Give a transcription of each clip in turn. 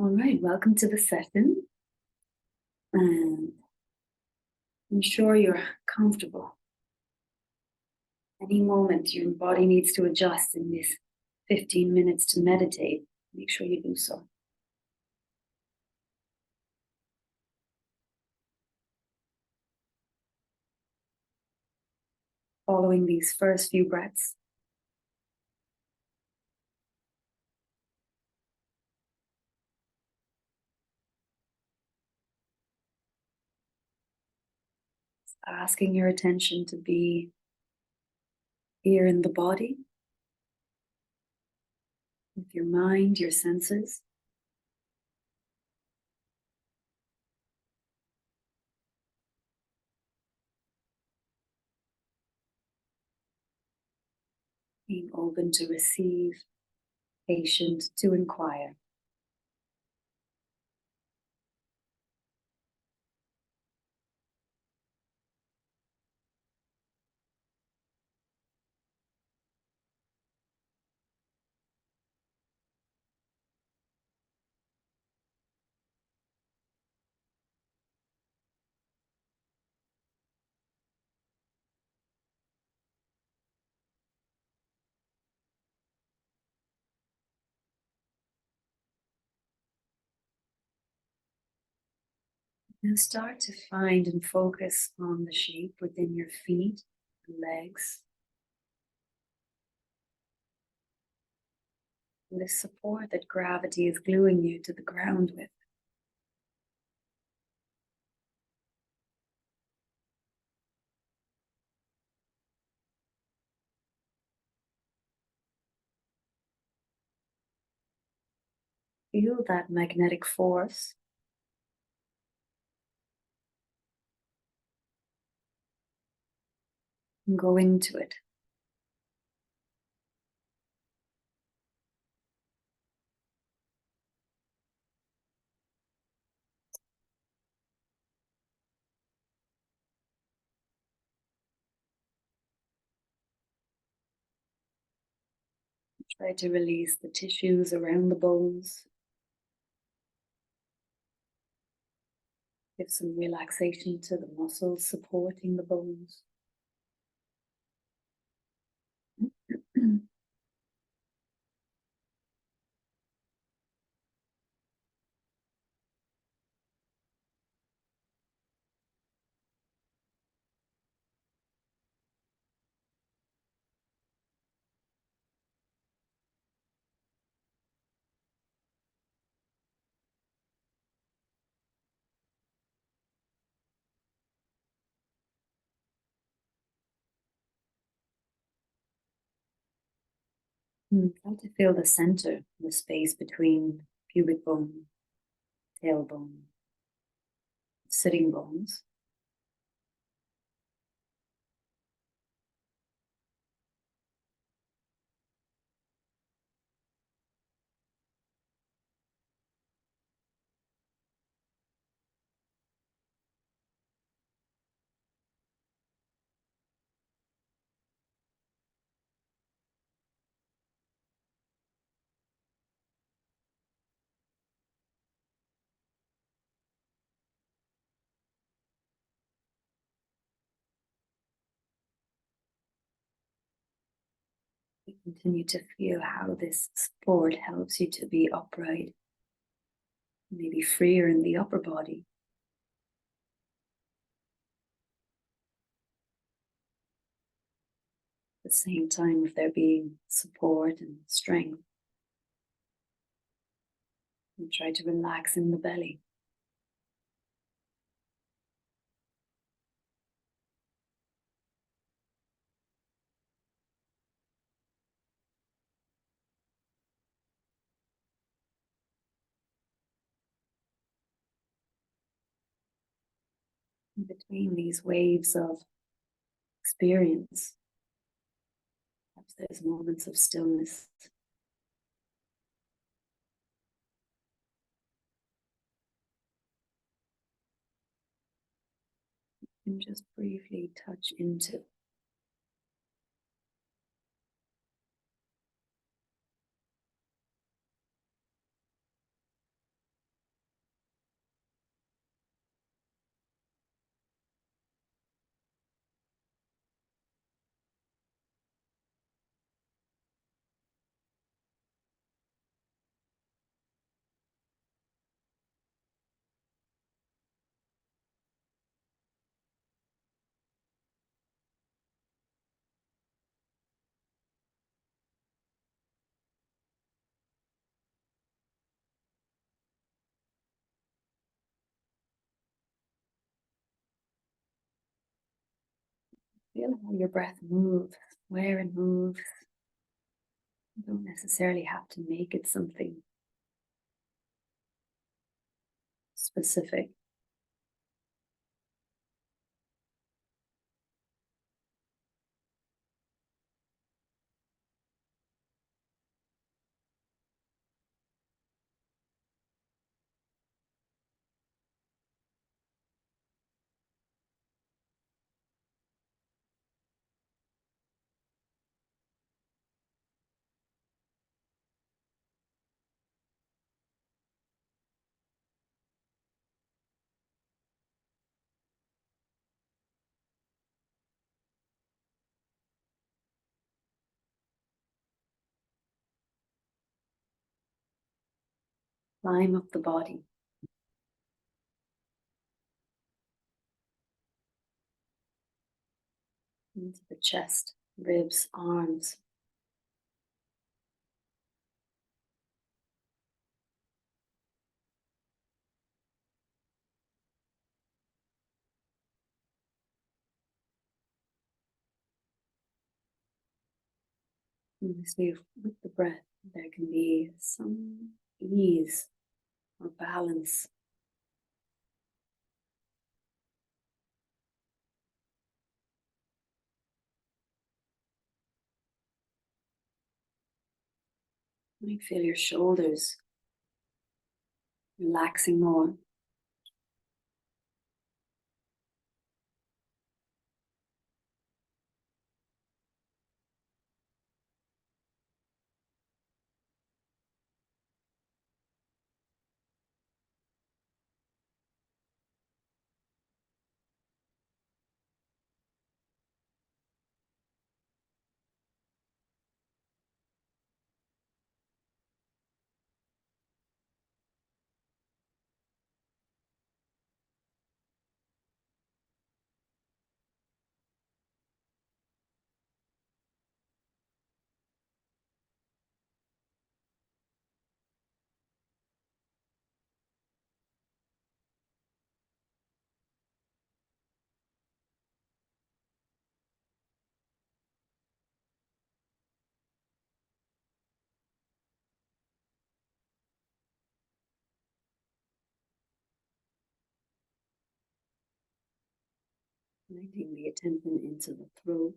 All right, welcome to the session. And ensure you're comfortable. Any moment your body needs to adjust in this 15 minutes to meditate, make sure you do so. Following these first few breaths, asking your attention to be here in the body, with your mind, your senses. Being open to receive, patient to inquire. Now start to find and focus on the shape within your feet and legs. The support that gravity is gluing you to the ground with. Feel that magnetic force. And go into it. Try to release the tissues around the bones. Give some relaxation to the muscles supporting the bones. Try to feel the center, the space between pubic bone, tailbone, sitting bones. You continue to feel how this support helps you to be upright, maybe freer in the upper body. At the same time, if there being support and strength, and try to relax in the belly. In between these waves of experience, perhaps there's moments of stillness. And just briefly touch into. Feel how your breath moves, where it moves. You don't necessarily have to make it something specific. Climb up the body into the chest, ribs, arms. And you see with the breath, there can be some ease or balance. You might feel your shoulders relaxing more. Connecting the attention into the throat,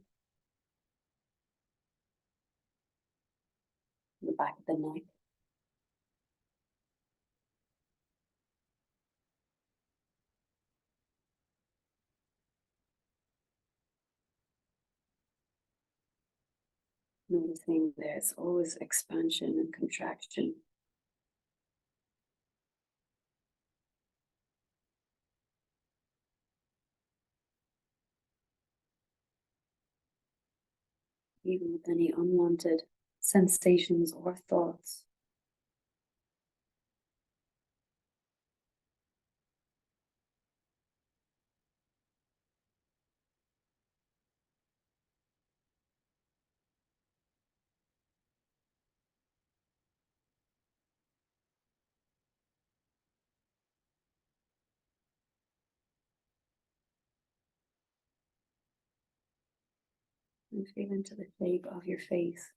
the back of the neck. Noticing there's always expansion and contraction. Even with any unwanted sensations or thoughts. And feel into the shape of your face,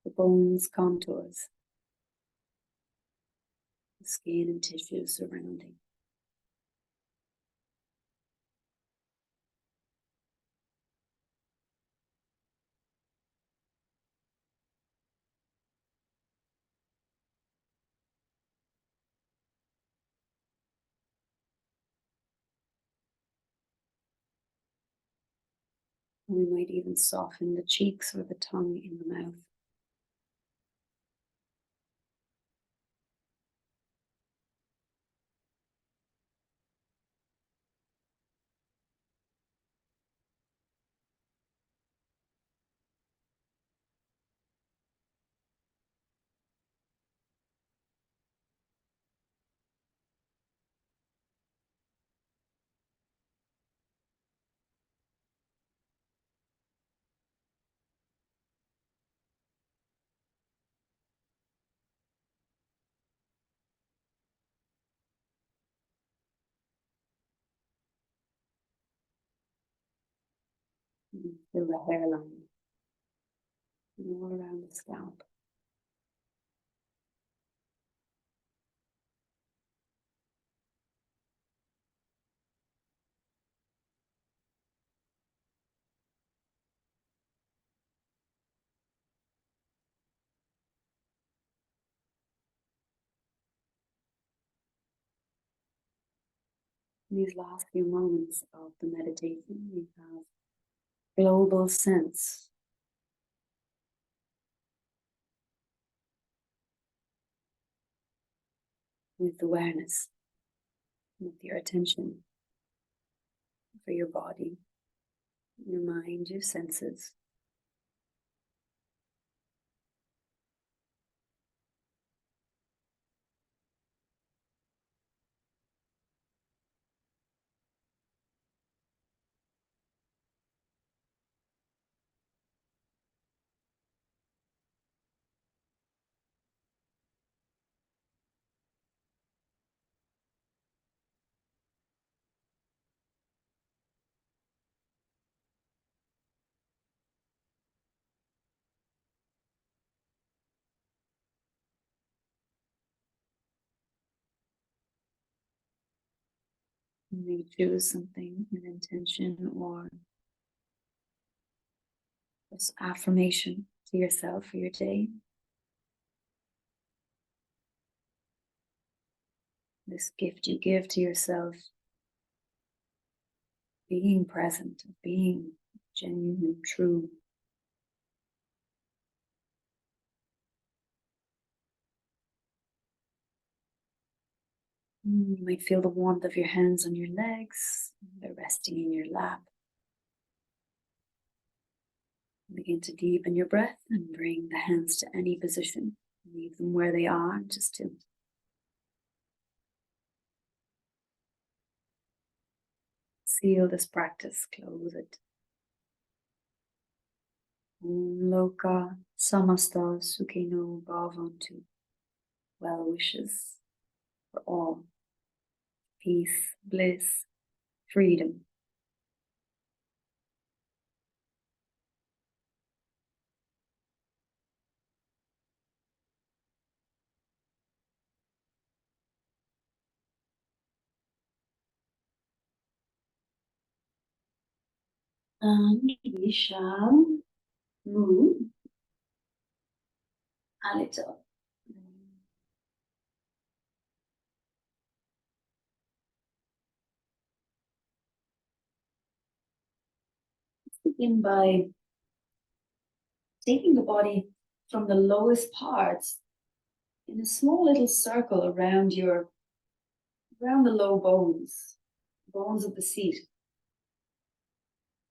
the bones, contours, the skin and tissue surrounding. We might even soften the cheeks or the tongue in the mouth. Feel the hairline and all around the scalp. In these last few moments of the meditation, we have global sense. With awareness, with your attention for your body, your mind, your senses. You may choose something, an intention or this affirmation to yourself for your day. This gift you give to yourself, being present, being genuine and true. You might feel the warmth of your hands on your legs, they're resting in your lap. Begin to deepen your breath and bring the hands to any position. Leave them where they are, just to seal this practice, close it. Om Loka Samasta Sukhino Bhavantu. Well wishes for all. Peace, bliss, freedom. And we shall move a little. Begin by taking the body from the lowest parts in a small little circle around the low bones of the seat.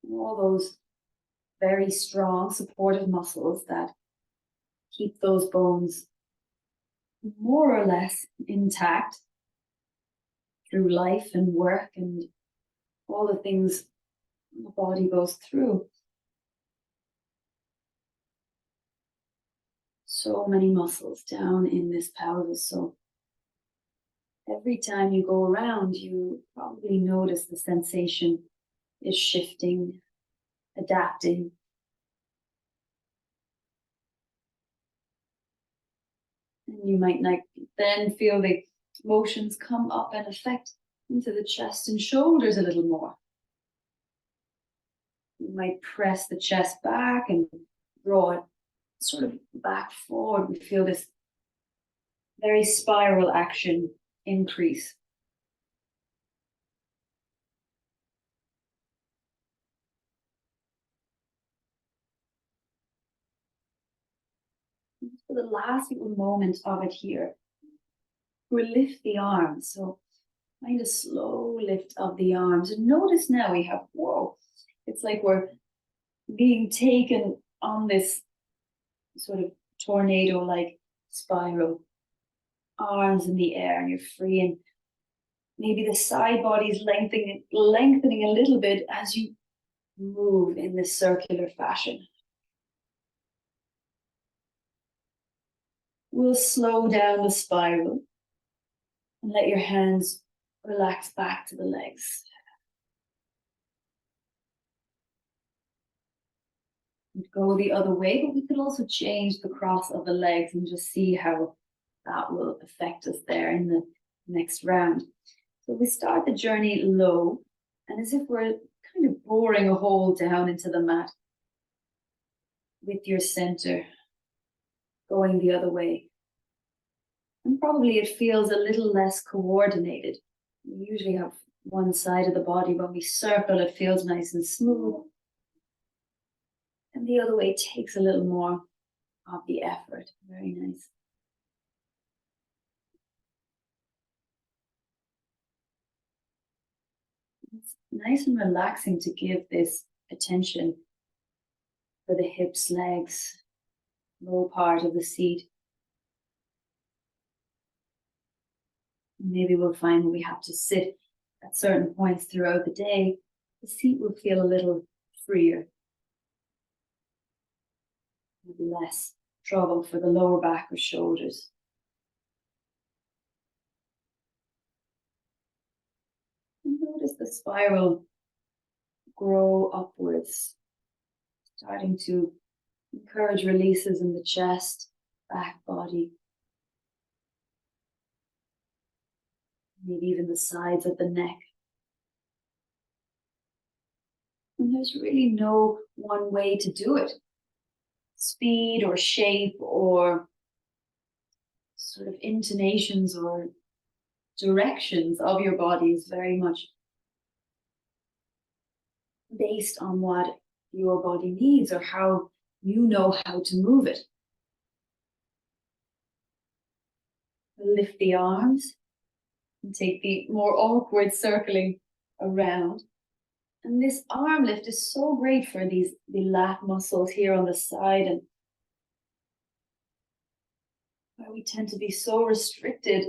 And all those very strong supportive muscles that keep those bones more or less intact through life and work and all the things the body goes through. So many muscles down in this pelvis. So every time you go around, you probably notice the sensation is shifting, adapting. And you might like then feel the motions come up and affect into the chest and shoulders a little more. You might press the chest back and draw it sort of back forward. We feel this very spiral action increase. For the last little moment of it here, we'll lift the arms. So find a slow lift of the arms. And notice now we have, whoa, it's like we're being taken on this sort of tornado-like spiral. Arms in the air and you're free, and maybe the side body is lengthening a little bit as you move in this circular fashion. We'll slow down the spiral and let your hands relax back to the legs. We'd go the other way, but we could also change the cross of the legs and just see how that will affect us there in the next round. So we start the journey low, and as if we're kind of boring a hole down into the mat with your center going the other way. And probably it feels a little less coordinated. We usually have one side of the body. When we circle, it feels nice and smooth. And the other way takes a little more of the effort. Very nice. It's nice and relaxing to give this attention for the hips, legs, low part of the seat. Maybe we'll find when we have to sit at certain points throughout the day, the seat will feel a little freer, with less trouble for the lower back or shoulders. And notice the spiral grow upwards, starting to encourage releases in the chest, back, body. Maybe even the sides of the neck. And there's really no one way to do it. Speed or shape or sort of intonations or directions of your body is very much based on what your body needs or how you know how to move it. Lift the arms and take the more awkward circling around. And this arm lift is so great for the lat muscles here on the side, and where we tend to be so restricted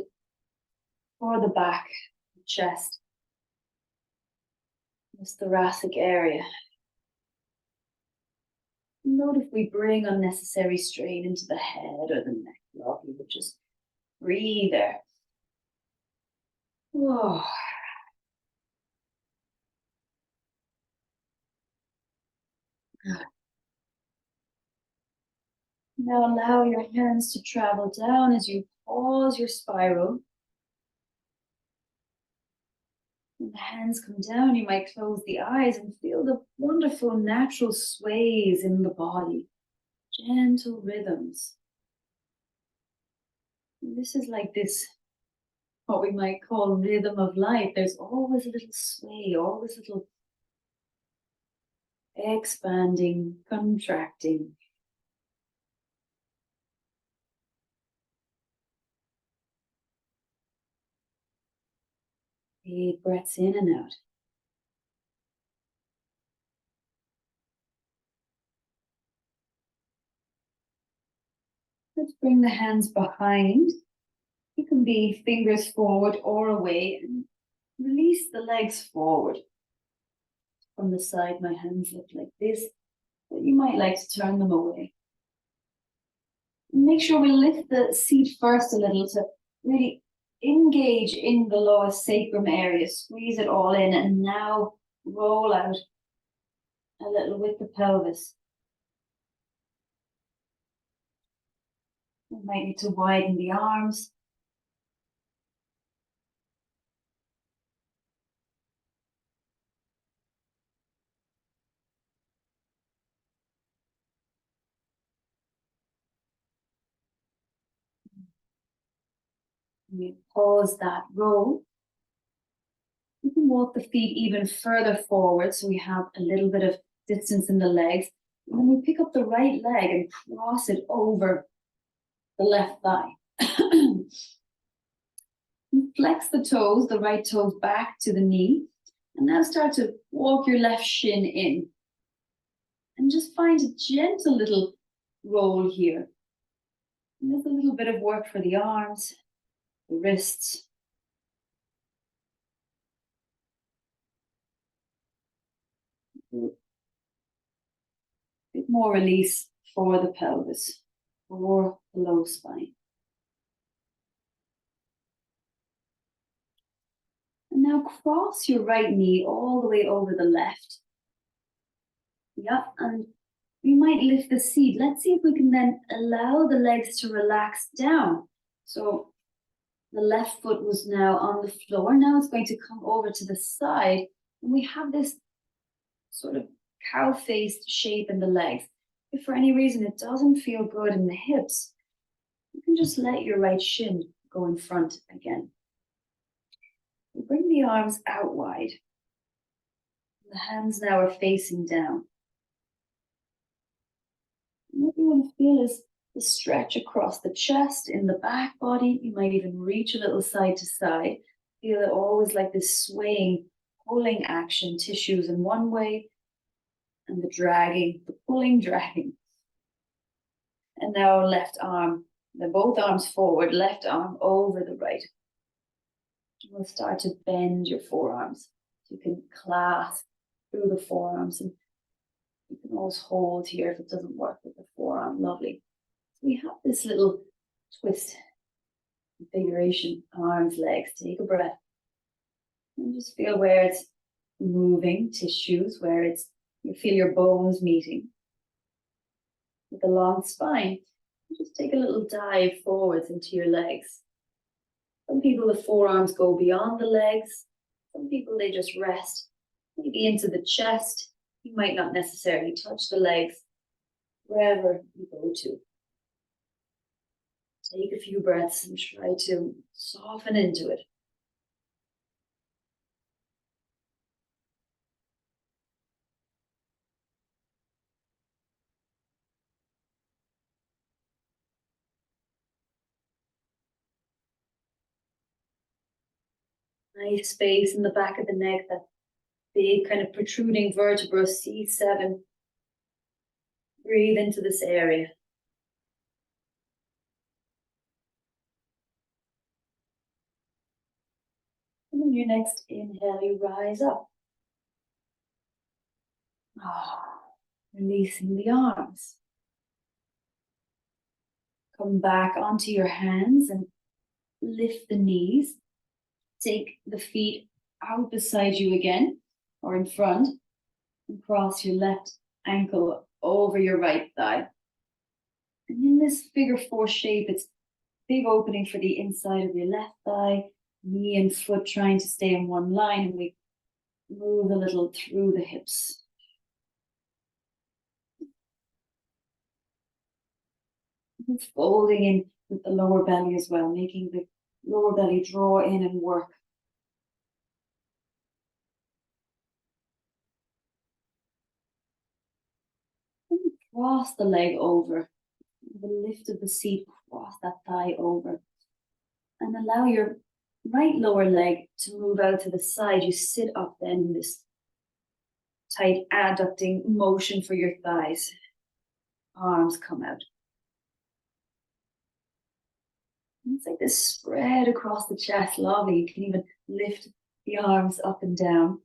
for the back, the chest, this thoracic area. Note if we bring unnecessary strain into the head or the neck. Lovely, but just breathe there. Whoa. Now allow your hands to travel down as you pause your spiral. When the hands come down, you might close the eyes and feel the wonderful natural sways in the body. Gentle rhythms. And this is like this, what we might call rhythm of life. There's always a little sway, always a little expanding, contracting. Big breaths in and out. Let's bring the hands behind. You can be fingers forward or away, and release the legs forward. From the side, my hands look like this, but you might like to turn them away. And make sure we lift the seat first a little to really engage in the lower sacrum area, squeeze it all in, and now roll out a little with the pelvis. We might need to widen the arms. We pause that roll. You can walk the feet even further forward so we have a little bit of distance in the legs. And then we pick up the right leg and cross it over the left thigh. Flex the toes, the right toes back to the knee. And now start to walk your left shin in. And just find a gentle little roll here. And there's a little bit of work for the arms, the wrists. A bit more release for the pelvis, for the low spine. And now cross your right knee all the way over the left. Yep, and we might lift the seat. Let's see if we can then allow the legs to relax down. So the left foot was now on the floor. Now it's going to come over to the side. And we have this sort of cow-faced shape in the legs. If for any reason it doesn't feel good in the hips, you can just let your right shin go in front again. We bring the arms out wide. The hands now are facing down. And what you want to feel is the stretch across the chest, in the back body. You might even reach a little side to side. Feel it always like this swaying, pulling action, tissues in one way, and the dragging, the pulling, dragging. And now left arm, then both arms forward, left arm over the right. We'll start to bend your forearms. You can clasp through the forearms, and you can always hold here if it doesn't work with the forearm. Lovely. So we have this little twist, configuration, arms, legs. Take a breath. And just feel where it's moving, tissues, where it's, you feel your bones meeting. With a long spine, just take a little dive forwards into your legs. Some people, the forearms go beyond the legs. Some people, they just rest, maybe into the chest. You might not necessarily touch the legs, wherever you go to. Take a few breaths and try to soften into it. Nice space in the back of the neck, that big kind of protruding vertebra, C7. Breathe into this area. And then your next inhale, you rise up. Releasing the arms. Come back onto your hands and lift the knees. Take the feet out beside you again, or in front, and cross your left ankle over your right thigh. And in this figure 4 shape, it's big opening for the inside of your left thigh, knee and foot trying to stay in one line, and we move a little through the hips. And folding in with the lower belly as well, making the lower belly draw in and work. And cross the leg over. The lift of the seat, cross that thigh over. And allow your right lower leg to move out to the side. You sit up then in this tight adducting motion for your thighs. Arms come out. And it's like this spread across the chest. Lovely. You can even lift the arms up and down.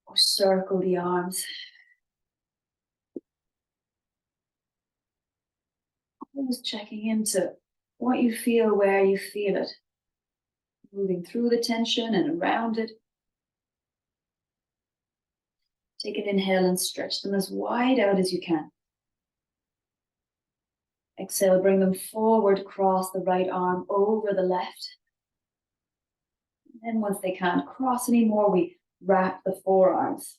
Or circle the arms. Always checking into what you feel, where you feel it. Moving through the tension and around it. Take an inhale and stretch them as wide out as you can. Exhale, bring them forward, cross the right arm over the left. And then once they can't cross anymore, we wrap the forearms.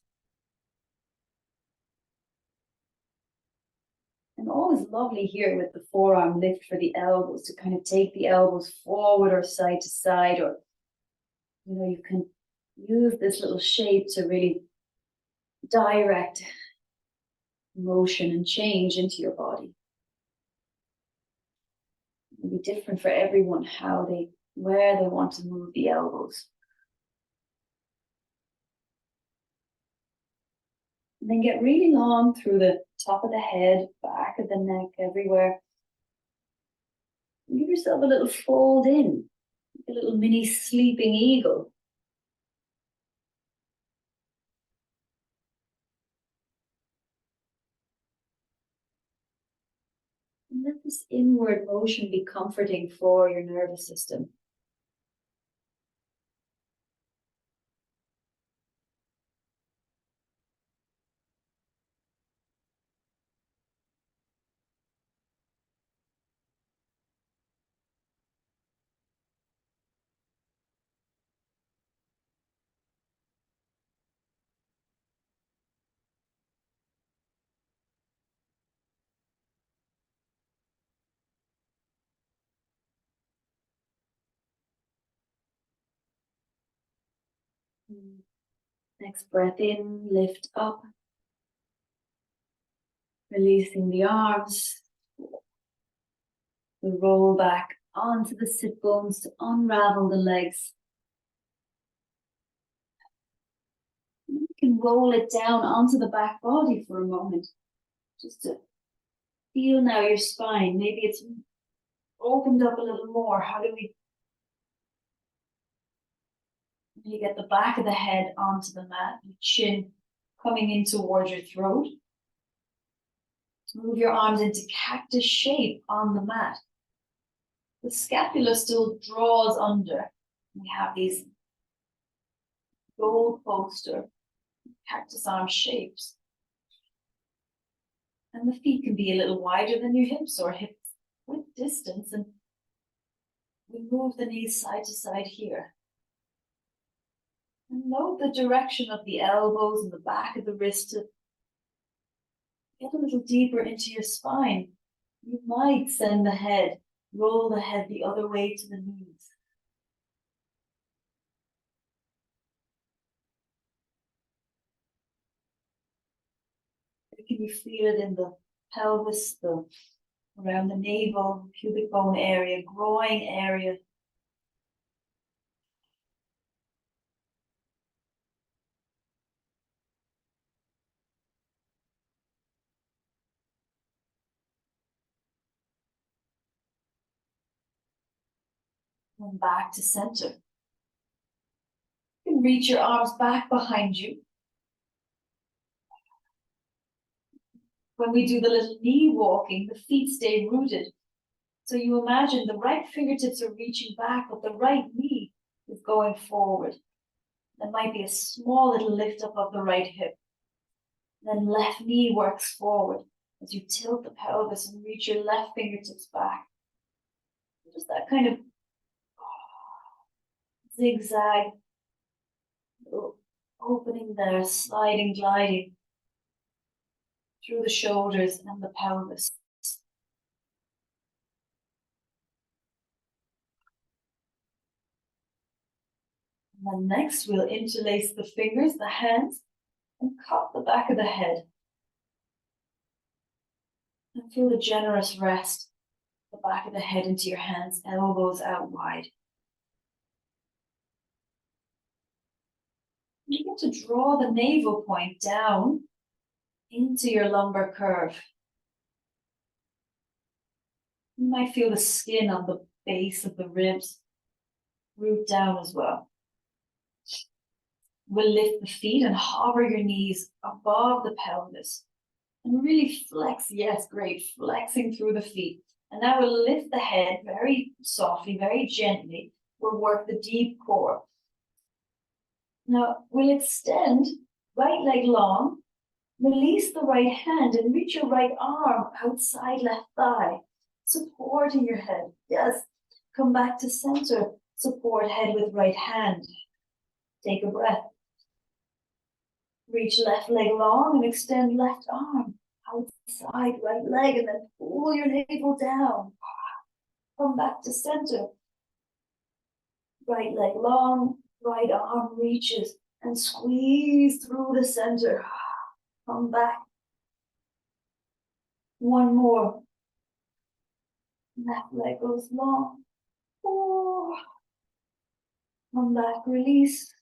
And always lovely here with the forearm lift for the elbows, to kind of take the elbows forward or side to side, or, you know, you can use this little shape to really direct motion and change into your body. It'll be different for everyone where they want to move the elbows. And then get really long through the top of the head, back of the neck, everywhere. And give yourself a little fold in, a little mini sleeping eagle. And let this inward motion be comforting for your nervous system. Next breath in, lift up. Releasing the arms. We roll back onto the sit bones to unravel the legs. You can roll it down onto the back body for a moment. Just to feel now your spine. Maybe it's opened up a little more. How do we You get the back of the head onto the mat, your chin coming in towards your throat. Move your arms into cactus shape on the mat. The scapula still draws under. We have these goalpost or cactus arm shapes. And the feet can be a little wider than your hips or hip width distance. And we move the knees side to side here. And note the direction of the elbows and the back of the wrist to get a little deeper into your spine. You might send the head, roll the head the other way to the knees. Can you feel it in the pelvis, around the navel, pubic bone area, groin area? And back to center. You can reach your arms back behind you. When we do the little knee walking, the feet stay rooted. So you imagine the right fingertips are reaching back, but the right knee is going forward. There might be a small little lift up of the right hip. Then left knee works forward as you tilt the pelvis and reach your left fingertips back. Just that kind of zigzag opening there, sliding, gliding through the shoulders and the pelvis. And then next we'll interlace the fingers, the hands, and cup the back of the head. And feel the generous rest, the back of the head into your hands, elbows out wide. You get to draw the navel point down into your lumbar curve. You might feel the skin on the base of the ribs root down as well. We'll lift the feet and hover your knees above the pelvis. And really flex, yes, great, flexing through the feet. And now we'll lift the head very softly, very gently. We'll work the deep core. Now we'll extend right leg long, release the right hand and reach your right arm outside left thigh, supporting your head. Yes, come back to center, support head with right hand. Take a breath. Reach left leg long and extend left arm outside right leg and then pull your navel down. Come back to center. Right leg long, right arm reaches and squeeze through the center. Come back. One more. Left leg goes long. Oh. Come back, release.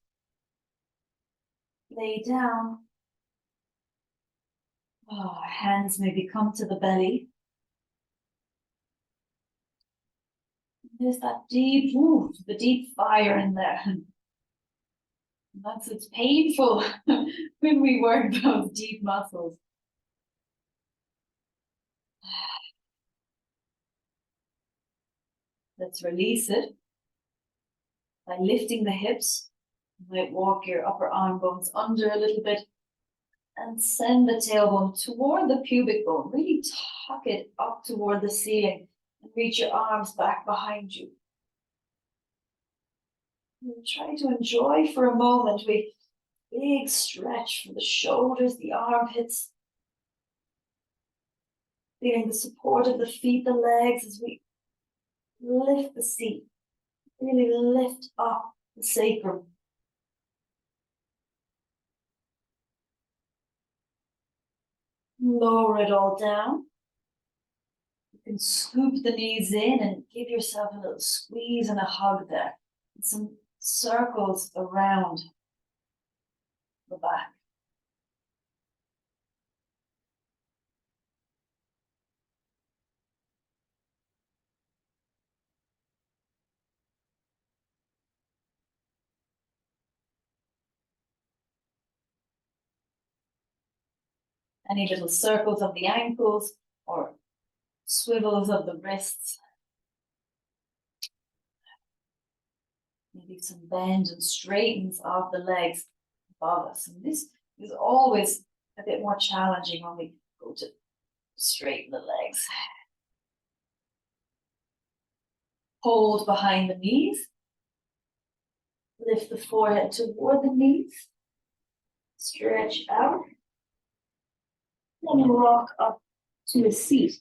Lay down. Oh, hands maybe come to the belly. There's that deep, the deep fire in there. It's painful when we work those deep muscles. Let's release it by lifting the hips. You might walk your upper arm bones under a little bit and send the tailbone toward the pubic bone. Really tuck it up toward the ceiling and reach your arms back behind you. And try to enjoy for a moment with big stretch from the shoulders, the armpits. Feeling the support of the feet, the legs as we lift the seat. Really lift up the sacrum. Lower it all down. You can scoop the knees in and give yourself a little squeeze and a hug there. And some circles around the back. Any little circles of the ankles or swivels of the wrists. Maybe some bend and straightens of the legs above us. And this is always a bit more challenging when we go to straighten the legs. Hold behind the knees. Lift the forehead toward the knees. Stretch out. And rock up to a seat.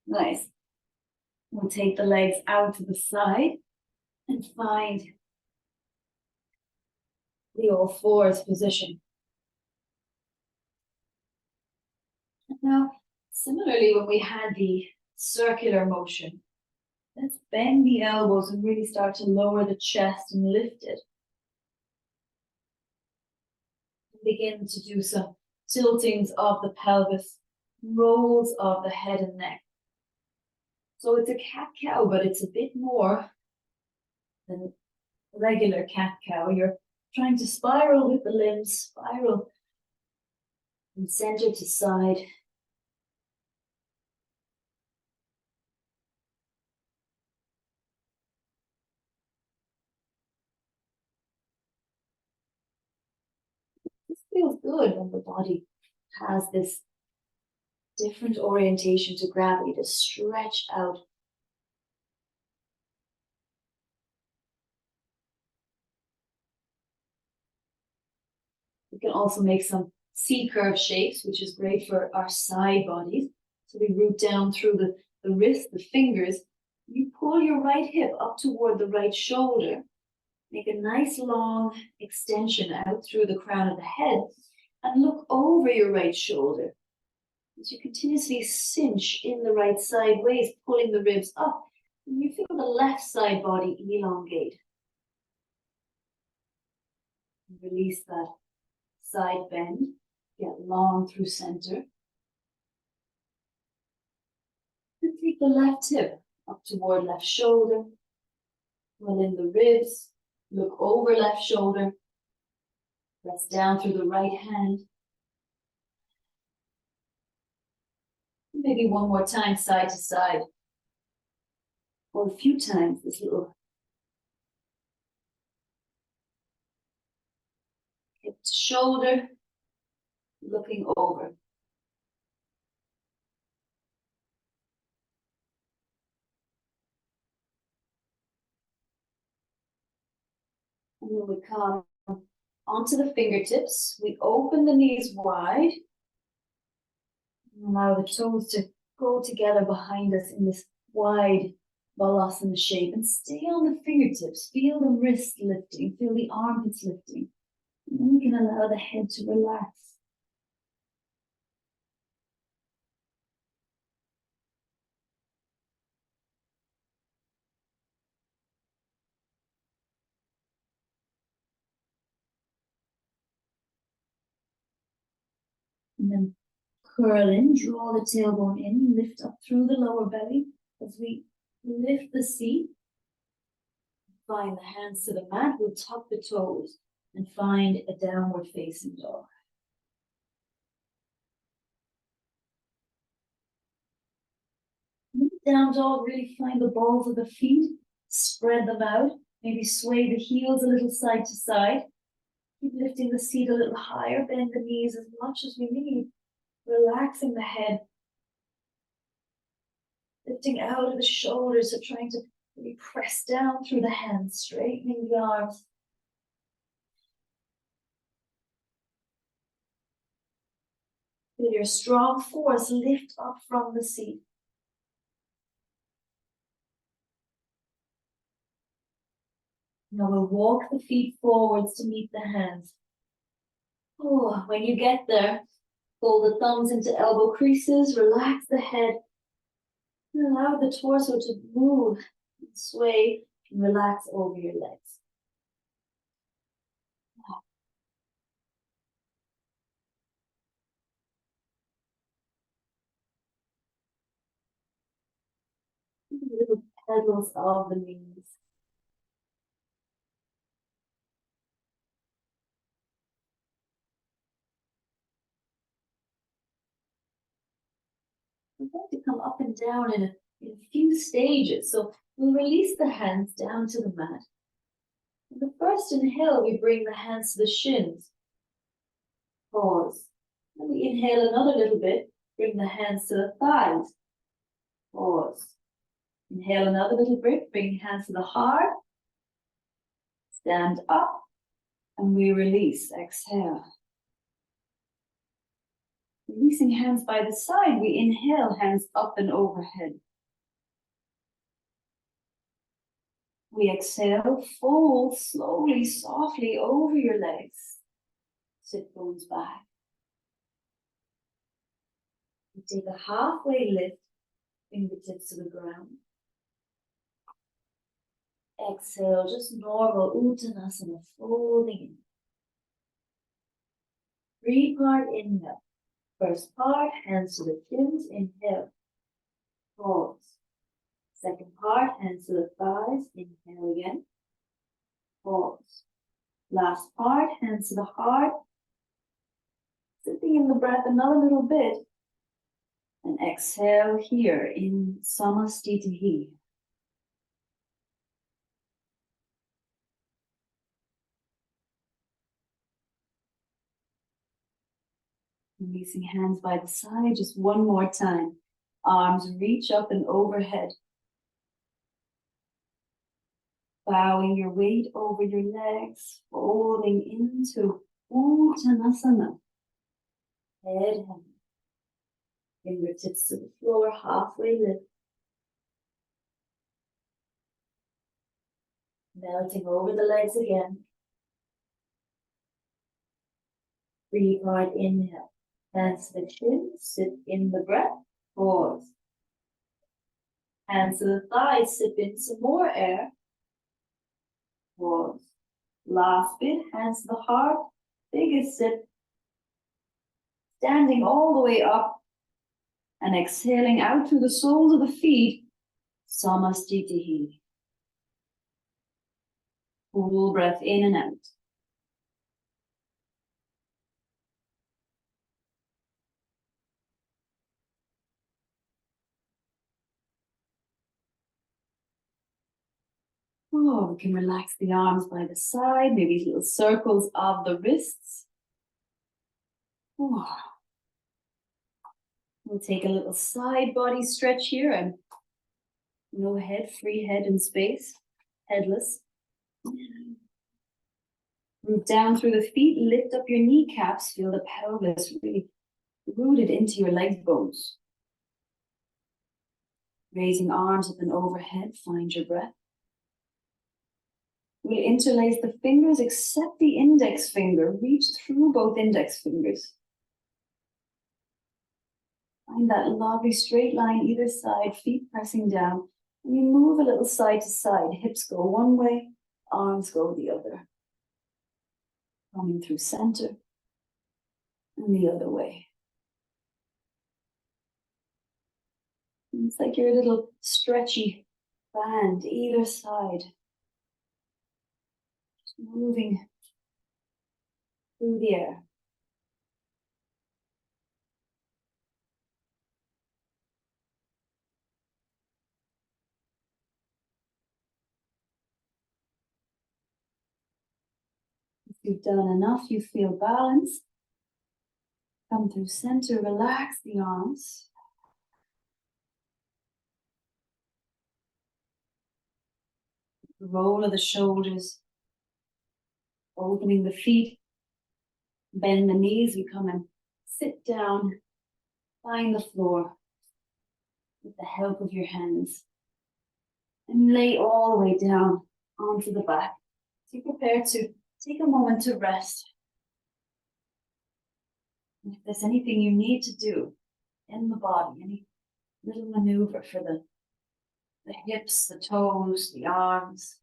Nice. We'll take the legs out to the side and find the all fours position. Now, similarly, when we had the circular motion, let's bend the elbows and really start to lower the chest and lift it. Begin to do some tiltings of the pelvis, rolls of the head and neck. So it's a cat-cow, but it's a bit more than regular cat-cow. You're trying to spiral with the limbs, spiral from center to side. This feels good when the body has this different orientation to gravity, to stretch out. We can also make some C-curve shapes, which is great for our side bodies. So we root down through the wrist, the fingers. You pull your right hip up toward the right shoulder. Make a nice long extension out through the crown of the head and look over your right shoulder. As you continuously cinch in the right sideways, pulling the ribs up, and you feel the left side body elongate. Release that side bend, get long through center. And take the left hip up toward left shoulder. Pull in the ribs, look over left shoulder. Press down through the right hand. Maybe one more time, side to side. Or a few times, this little hip to shoulder, looking over. And then we come onto the fingertips. We open the knees wide. Allow the toes to go together behind us in this wide balasana shape. And stay on the fingertips. Feel the wrists lifting. Feel the armpits lifting. And then we can allow the head to relax. And then curl in, draw the tailbone in, lift up through the lower belly as we lift the seat. Find the hands to the mat, we'll tuck the toes and find a downward facing dog. Down dog, really find the balls of the feet, spread them out, maybe sway the heels a little side to side. Keep lifting the seat a little higher, bend the knees as much as we need, relaxing the head, lifting out of the shoulders, so trying to really press down through the hands, straightening the arms. Feel your strong force lift up from the seat. Now we'll walk the feet forwards to meet the hands. Oh, when you get there, fold the thumbs into elbow creases, relax the head, and allow the torso to move and sway and relax over your legs. Little pedals of the knees. We're going to come up and down in a few stages. So we'll release the hands down to the mat. In the first inhale, we bring the hands to the shins. Pause. Then we inhale another little bit. Bring the hands to the thighs. Pause. Inhale another little bit. Bring hands to the heart. Stand up. And we release. Exhale. Releasing hands by the side, we inhale, hands up and overhead. We exhale, fold slowly, softly over your legs. Sit bones back. We take a halfway lift, fingertips to the ground. Exhale, just normal Uttanasana, folding in. Three-part inhale. First part, hands to the shins, inhale. Pause. Second part, hands to the thighs, inhale again. Pause. Last part, hands to the heart. Sitting in the breath another little bit. And exhale here in Samastitihi. Releasing hands by the side, just one more time. Arms reach up and overhead. Bowing your weight over your legs, folding into Uttanasana. Head hang. Fingertips to the floor, halfway lift. Melting over the legs again. Three-part inhale. Hands to the chin, sit in the breath, pause. Hands to the thighs, sip in some more air. Pause. Last bit, hands to the heart, biggest sip. Standing all the way up and exhaling out through the soles of the feet, Samastitihi. Full breath in and out. Oh, we can relax the arms by the side, maybe little circles of the wrists. Oh. We'll take a little side body stretch here and no head, free head in space, headless. Move down through the feet, lift up your kneecaps, feel the pelvis really rooted into your leg bones. Raising arms up and overhead, find your breath. We'll interlace the fingers except the index finger. Reach through both index fingers. Find that lovely straight line either side, feet pressing down. And you move a little side to side. Hips go one way, arms go the other. Coming through center and the other way. It's like your little stretchy band either side. Just moving through the air. If you've done enough, you feel balanced. Come through center, relax the arms. The roll of the shoulders. Opening the feet. Bend the knees. We come and sit down. Find the floor with the help of your hands. And lay all the way down onto the back. So you prepare to take a moment to rest. And if there's anything you need to do in the body, any little maneuver for the hips, the toes, the arms,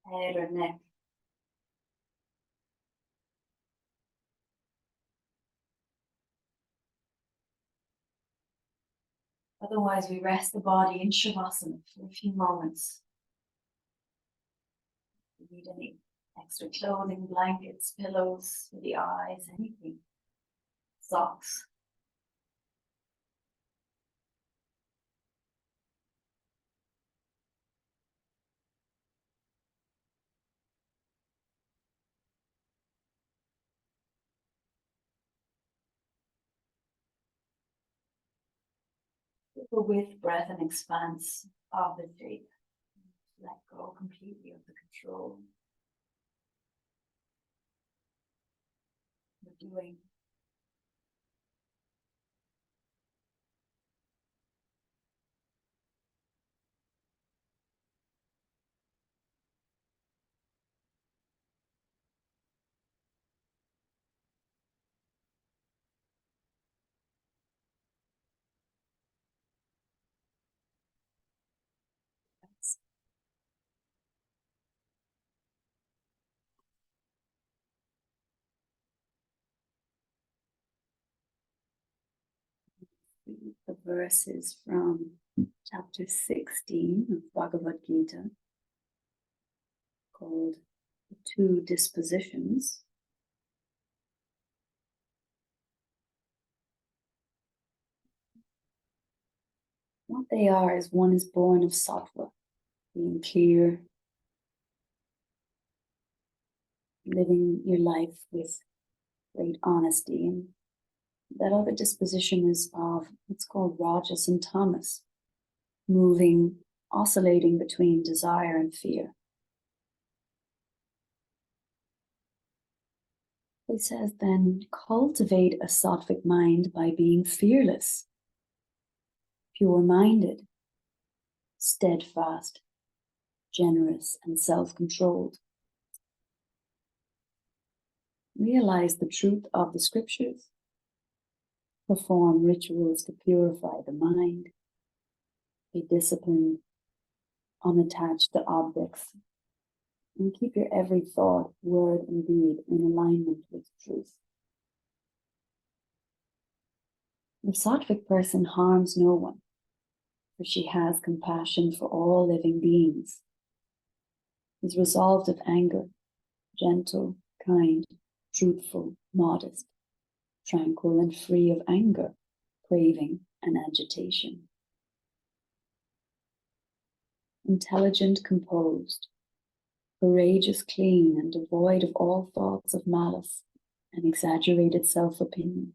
head or neck. Otherwise, we rest the body in Shavasana for a few moments. If you need any extra clothing, blankets, pillows for the eyes, anything, socks. With breath and expanse of the shape. Let go completely of the control. We're doing. The verses from chapter 16 of Bhagavad Gita, called The Two Dispositions. What they are is one is born of sattva, being clear, living your life with great honesty, and that other disposition is of what's called rajas and tamas, moving, oscillating between desire and fear. He says, then cultivate a sattvic mind by being fearless, pure-minded, steadfast, generous, and self-controlled. Realize the truth of the scriptures. Perform rituals to purify the mind. Be disciplined, unattached to objects, and keep your every thought, word, and deed in alignment with truth. The sattvic person harms no one, for she has compassion for all living beings, is resolved of anger, gentle, kind, truthful, modest, tranquil and free of anger, craving, and agitation. Intelligent, composed, courageous, clean, and devoid of all thoughts of malice and exaggerated self-opinion.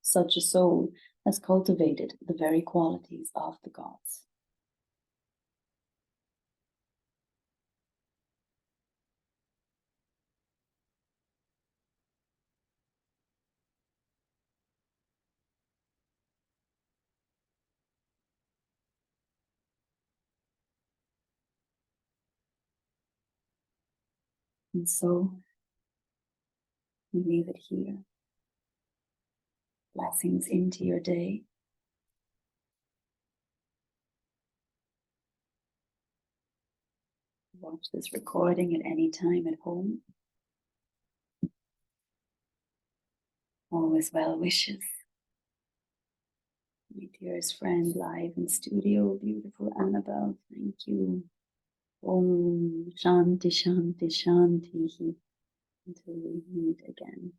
Such a soul has cultivated the very qualities of the gods. And so, we leave it here. Blessings into your day. Watch this recording at any time at home. Always well wishes. My dearest friend live in studio, beautiful Annabelle, thank you. Om Shanti Shanti Shanti. Until we meet again.